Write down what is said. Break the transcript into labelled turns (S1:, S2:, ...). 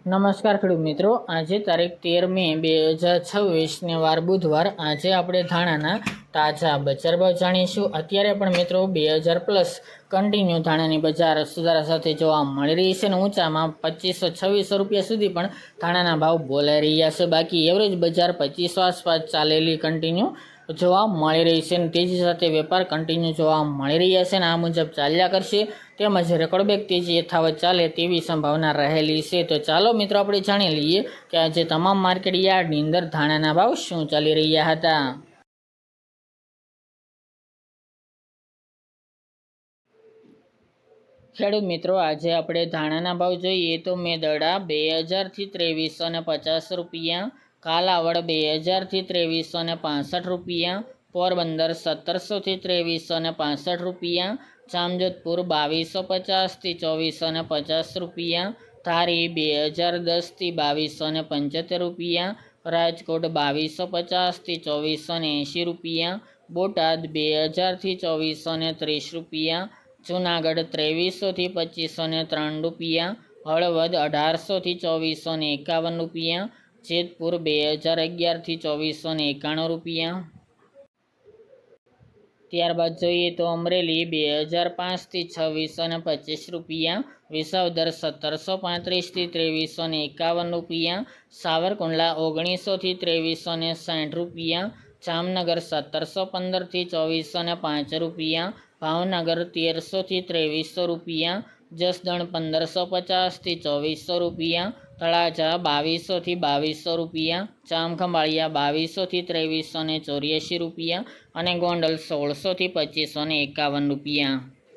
S1: નમસ્કાર ખેડૂત મિત્રો, આજે તારીખ 13 મે 2026 ને વાર બુધવાર. આજે આપણે ધાણાના તાજા બજાર ભાવ જાણીશું. અત્યારે પણ મિત્રો 2000+ કન્ટિન્યુ ધાણાની બજાર સુધારા સાથે જોવા મળી રહી છે અને ઊંચામાં 2500-2600 રૂપિયા સુધી પણ ધાણાના ભાવ બોલાઈ રહ્યા છે. બાકી એવરેજ બજાર 2500 આસપાસ ચાલેલી કન્ટિન્યુ જોવા મળી રહી છે અને તેજી સાથે વેપાર કન્ટિન્યુ જોવા મળી રહ્યા છે અને આ મુજબ ચાલ્યા કરશે. તેમજ રેકોર્ડબ્રેક તેજી યથાવત ચાલે તેવી સંભાવના રહેલી છે. તો ચાલો મિત્રો આપણે જાણી લઈએ કે આજે તમામ માર્કેટ યાર્ડની અંદર ધાણાના ભાવ શું ચાલી રહ્યા હતા. ખેડૂત મિત્રો, આજે આપણે ધાણાના ભાવ જોઈએ તો મેદરડા 2000 થી 2350 રૂપિયા, કાલાવડ 2000 થી 2365 રૂપિયા, પોરબંદર 1700 થી 2365 રૂપિયા, જામજોધપુર 2250 થી 2450 રૂપિયા, ધારી 2010 થી 2275 રૂપિયા, રાજકોટ 2250 થી 2480 રૂપિયા, બોટાદ 2000 થી 2430 રૂપિયા, જૂનાગઢ 2300 થી 2503 રૂપિયા, હળવદ 1800 થી 2451 રૂપિયા, જેતપુર 2011 થી 2491 રૂપિયા. ત્યારબાદ જોઈએ તો અમરેલી 2005 થી 2625 રૂપિયા, વિસાવદર 1735 થી 2351 રૂપિયા, સાવરકુંડલા 1900 થી 2360 રૂપિયા, જામનગર 1715 થી 2405 રૂપિયા, ભાવનગર 1300 થી 2300 રૂપિયા, જસદણ 1550 થી 2400 રૂપિયા, તળાજા 2200 થી 2200 રૂપિયા, જામખંભાળિયા 2200 થી 2384 રૂપિયા અને ગોંડલ 1600 થી 2551 રૂપિયા.